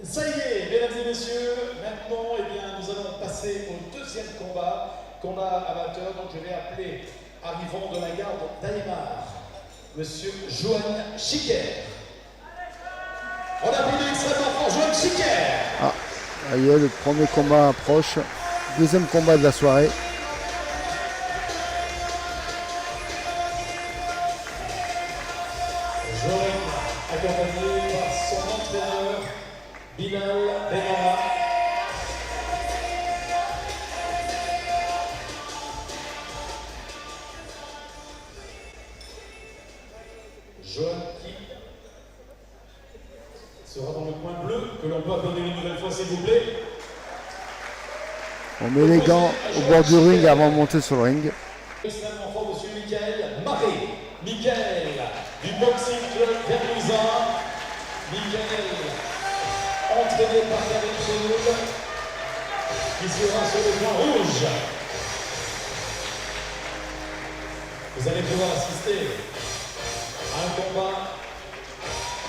Ça y est, mesdames et messieurs, maintenant eh bien, nous allons passer au deuxième combat amateur. Donc je vais appeler, arrivant de la garde d'Aymar, Monsieur Johan Chiquer. On applaudit extrêmement fort Johan Chiquer. Ah, ça y est, le premier combat approche. Deuxième combat de la soirée. Johan, accompagné par son entraîneur, Bilal Benama. Johan qui sera dans le coin bleu, que l'on peut applaudir une nouvelle fois s'il vous plaît. On met les gants au bord du ring avant de monter sur le ring. Extrêmement fort, monsieur Michael Maré. Michael du Boxing Club Vernouza. Michael, entraîné par Karim Chenoul, qui sera sur le point rouge. Vous allez pouvoir assister à un combat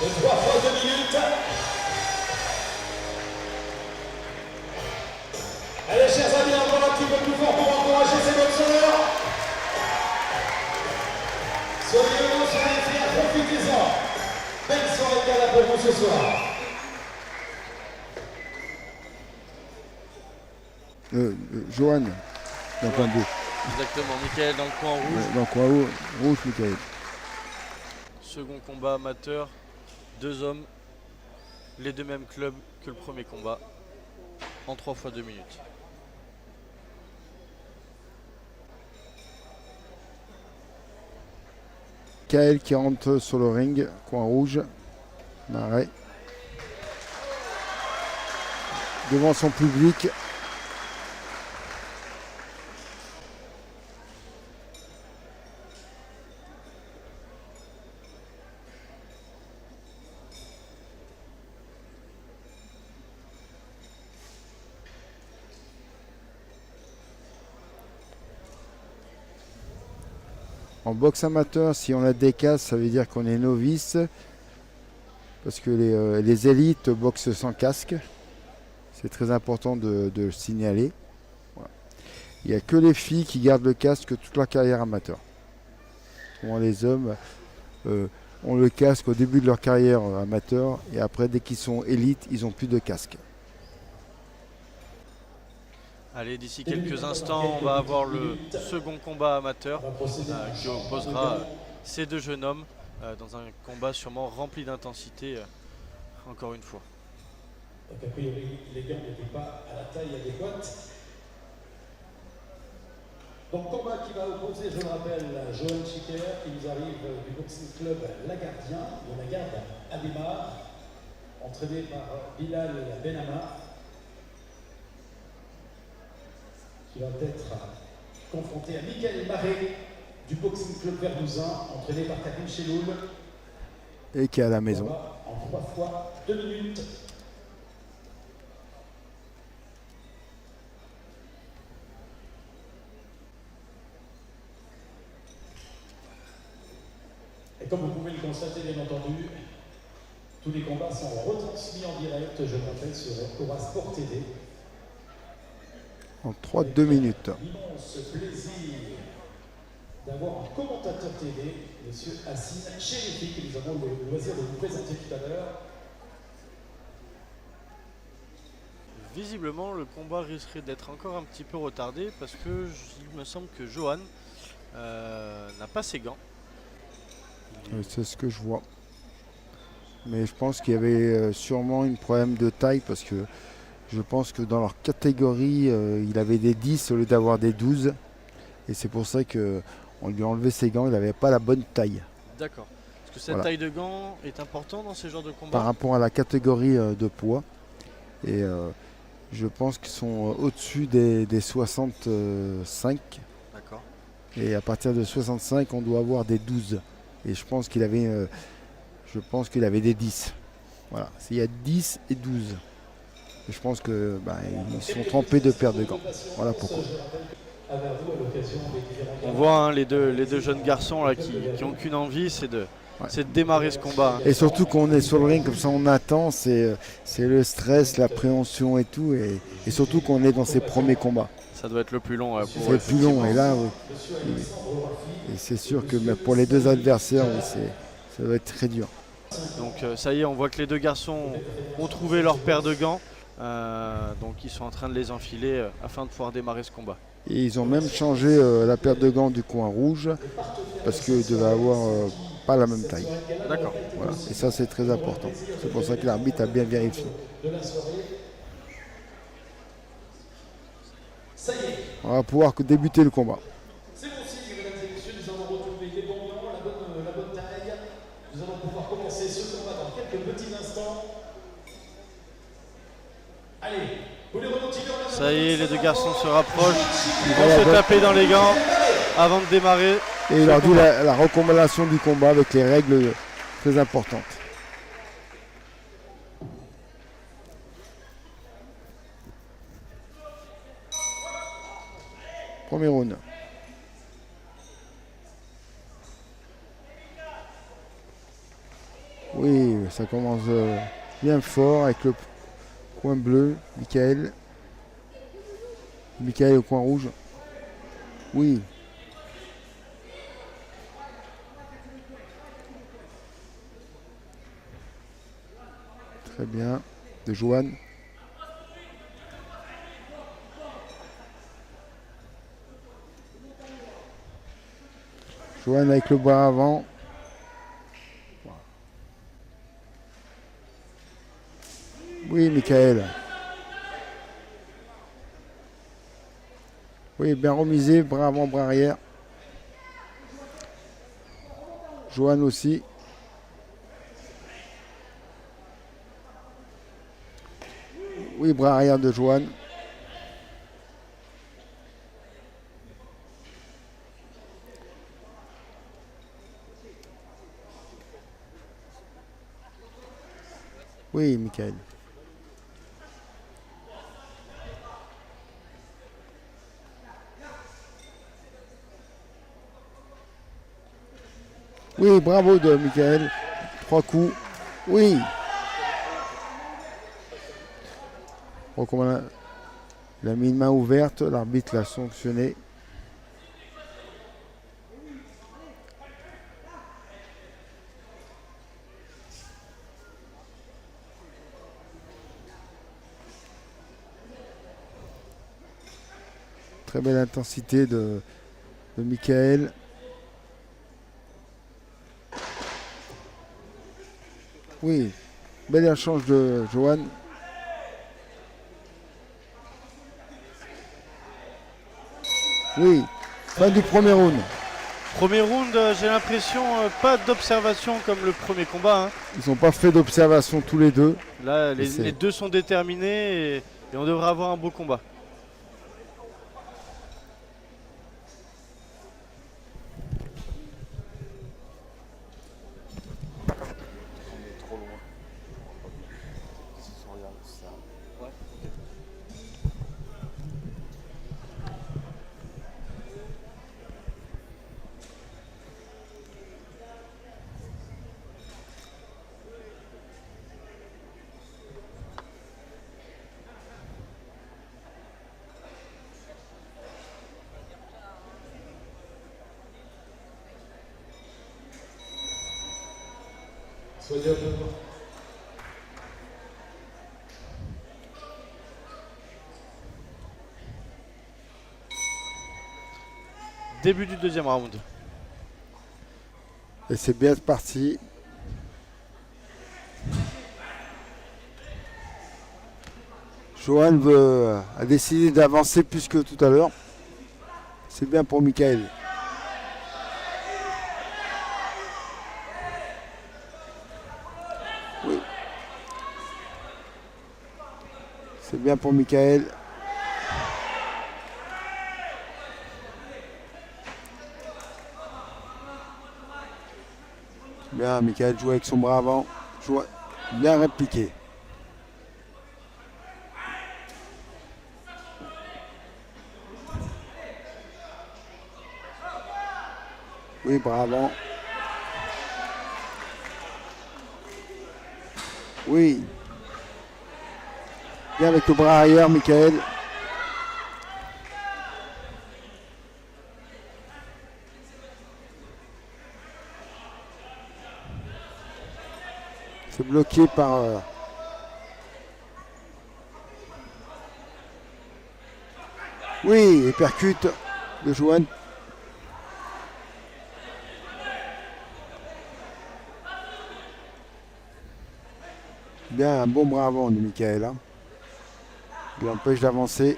de 3 fois 2 minutes. Allez, chers amis, encore un petit peu plus fort pour encourager ces boxeurs. Soyez heureux, soyez fiers, profitez-en. Belle soirée de gala pour vous ce soir. Johan, d'un point de vue. Exactement, Michael dans le coin rouge. Dans le coin rouge, Michael. Second combat amateur, 2 hommes, les 2 mêmes clubs que le premier combat, en 3 fois 2 minutes. Kael qui rentre sur le ring, coin rouge, Marais. Devant son public. En boxe amateur, si on a des casques, ça veut dire qu'on est novice. Parce que les élites boxent sans casque. C'est très important de le signaler. Voilà. Il n'y a que les filles qui gardent le casque toute leur carrière amateur. Souvent les hommes ont le casque au début de leur carrière amateur. Et après, dès qu'ils sont élites, ils n'ont plus de casque. Allez, d'ici quelques instants, on va avoir le second combat amateur qui opposera ces 2 jeunes hommes dans un combat sûrement rempli d'intensité, encore une fois. Donc a priori, les gants n'étaient pas à la taille adéquate. Donc combat qui va opposer, je le rappelle, Johan Chiquer qui nous arrive du Boxing Club Lagardien, de la garde Adémar, entraîné par Bilal Benama, qui va être confronté à Michael Maré du Boxing Club Verdousin, entraîné par Karim Chenoul. Et qui est à la maison. En 3 fois 2 minutes. Et comme vous pouvez le constater, bien entendu, tous les combats sont retransmis en direct, je le rappelle, sur Cora Sport TV. En 3-2 minutes. L'immense plaisir d'avoir un commentateur TV, M. Hassine Chérifi, que nous avons le loisir de vous présenter tout à l'heure. Visiblement, le combat risquerait d'être encore un petit peu retardé parce que il me semble que Johan n'a pas ses gants. C'est ce que je vois. Mais je pense qu'il y avait sûrement un problème de taille parce que je pense que dans leur catégorie, il avait des 10 au lieu d'avoir des 12. Et c'est pour ça qu'on lui a enlevé ses gants, il n'avait pas la bonne taille. D'accord. Est-ce que cette taille de gants est importante dans ce genre de combat? Par rapport à la catégorie de poids. Et je pense qu'ils sont au-dessus des 65. D'accord. Et à partir de 65, on doit avoir des 12. Et je pense qu'il avait, des 10. Voilà, il y a 10 et 12. Et je pense que ils sont trempés de paires de gants. Voilà pourquoi. On voit hein, les deux jeunes garçons là, qui n'ont qu'une envie, c'est c'est de démarrer ce combat. Et surtout qu'on est sur le ring, comme ça on attend, c'est le stress, l'appréhension et tout, et surtout qu'on est dans ses premiers combats. Ça doit être le plus long. C'est le plus long, et là, oui. Et c'est sûr que pour les deux adversaires, oui, ça doit être très dur. Donc ça y est, on voit que les deux garçons ont trouvé leur paire de gants. Donc ils sont en train de les enfiler afin de pouvoir démarrer ce combat. Et ils ont même changé la paire de gants du coin rouge, parce qu'ils devaient avoir pas la même taille. D'accord. Voilà. Et ça, c'est très important. C'est pour ça que l'arbitre a bien vérifié. On va pouvoir débuter le combat. C'est bon signe, mesdames et messieurs, nous avons retrouvé les bons gants, la bonne taille. Nous allons pouvoir commencer ce combat dans quelques petits instants. Allez, vous les remotivez. Ça y est, les deux garçons se rapprochent. Ils vont se taper dans les gants avant de démarrer. Et il leur dit la recommandation du combat avec les règles très importantes. Premier round. Oui, ça commence bien fort avec le coin bleu, Michael. Michael au coin rouge. Oui. Très bien. De Johan. Johan avec le bras avant. Oui, Michael. Oui, bien remisé, bras avant, bras arrière. Johan aussi. Oui, bras arrière de Johan. Oui, Michael. Oui, bravo de Michael. 3 coups. Oui. Il a mis une main ouverte, l'arbitre l'a sanctionné. Très belle intensité de Michael. Oui, bel échange de Johan. Oui, fin du premier round. Premier round, j'ai l'impression, pas d'observation comme le premier combat. Hein. Ils n'ont pas fait d'observation tous les deux. Là, les deux sont déterminés et on devrait avoir un beau combat. Soyez heureux. Début du deuxième round. Et c'est bien parti. Johan a décidé d'avancer plus que tout à l'heure. C'est bien pour Michael. Oui. C'est bien pour Michael. Bien, Michael joue avec son bras avant. Joue bien répliqué. Oui, bras avant. Oui. Bien avec le bras arrière, Michael. C'est bloqué par... Oui, et percute de Johan. Bien, un bon bras avant de Michael. Hein. Il l'empêche d'avancer.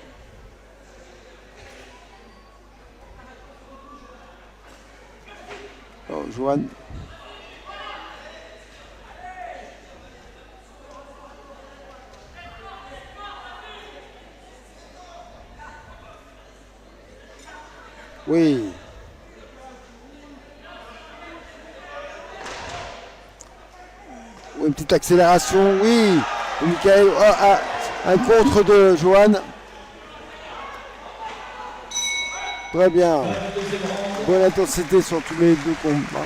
Oh, Johan. Oui. Oui, une petite accélération, oui. Et Michael, un contre de Johan. Très bien. Bonne intensité sur tous les deux combats.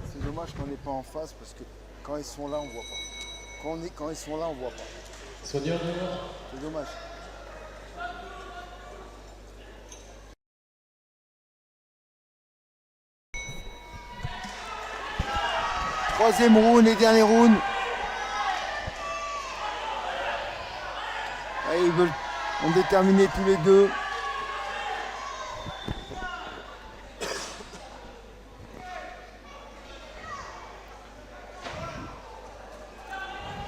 C'est dommage qu'on n'est pas en face parce que quand ils sont là, on voit pas. Quand ils sont là, on voit pas. C'est dommage. Troisième round et dernier round. Allez, ils veulent en déterminer tous les deux.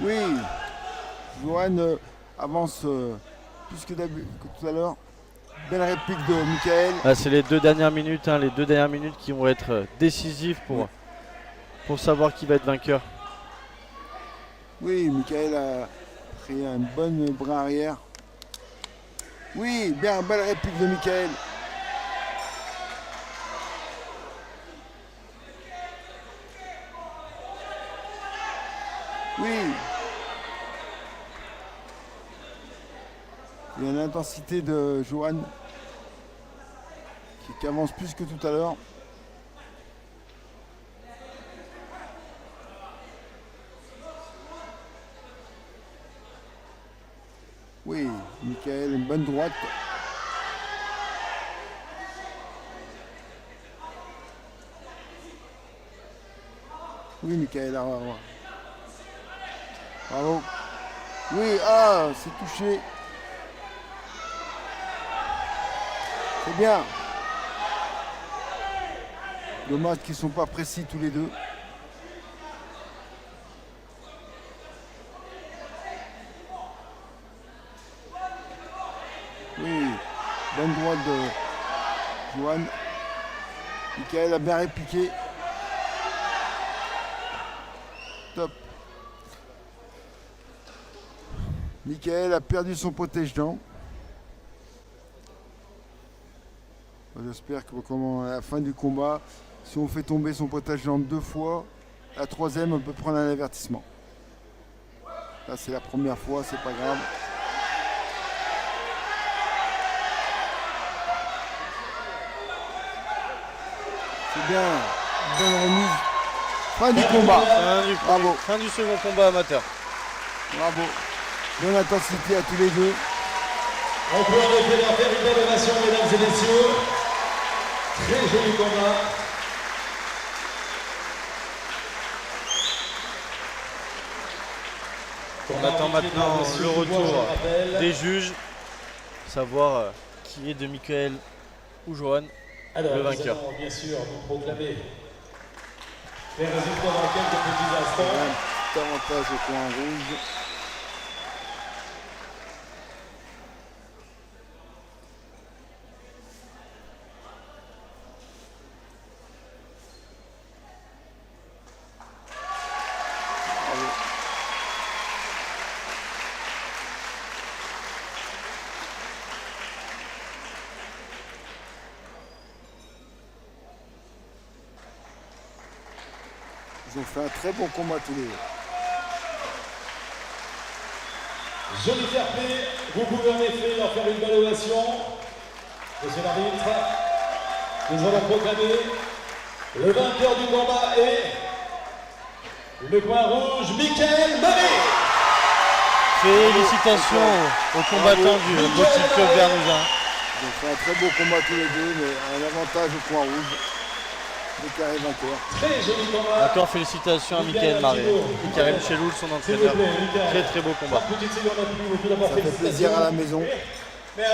Oui, Johan avance plus que tout à l'heure. Belle réplique de Michael. Ah, c'est les 2 dernières minutes, hein, les 2 dernières minutes qui vont être décisives pour savoir qui va être vainqueur. Oui, Michael a pris un bon bras arrière. Oui, bien, belle réplique de Michael. Oui. Il y a l'intensité de Johan qui avance plus que tout à l'heure. Oui, Michael, une bonne droite. Oui, Michael, bravo. Oui, c'est touché. C'est bien. Dommage qu'ils ne sont pas précis tous les deux. Oui, bonne droite de Johan. Michael a bien répliqué. Top. Michael a perdu son protège-dents. J'espère que à la fin du combat, si on fait tomber son protège-dents 2 fois, la troisième, on peut prendre un avertissement. Là, c'est la première fois, c'est pas grave. C'est bien, bonne remise. Fin du combat. Bravo. Fin du second combat amateur. Bravo. Bonne intensité à tous les deux. On peut arrêter leur faire une belle ovation, mesdames et messieurs. Très joli combat. On attend maintenant le retour des juges, savoir qui est de Michael ou Johan le vainqueur. Nous allons bien sûr nous proclamer les résultats dans quelques petits instants. Davantage au coin rouge. Ils ont fait un très bon combat tous les deux. Joli fair play, vous pouvez en effet leur faire une belle ovation. Monsieur l'arbitre, nous allons proclamer le vainqueur du combat est le coin rouge, Michael Marie. Félicitations aux combattants du Boxing Club Vernouzain. Ils ont fait un très beau combat tous les deux, mais un avantage au coin rouge. Le carré vainqueur. Très joli combat. Encore félicitations à Michael Maré et Karim Cheloul, son entraîneur. Très très beau combat. Ça fait plaisir à la maison. Mais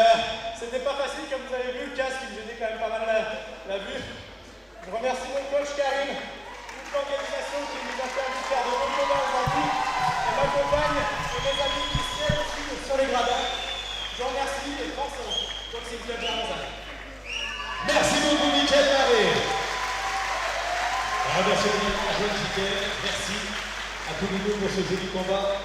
c'était pas facile, comme vous avez vu, le casque il nous aidait quand même pas mal la vue. Je remercie mon coach Karim, toute l'organisation qui nous a permis de faire de bons combats aujourd'hui, et ma compagne et mes amis qui siègent aussi sur les gradins. Je vous remercie et force au Boxing Club Vernouzain. Merci beaucoup, Michael Marie. Merci à Joël Chiquet, merci à tous les deux pour ce joli combat.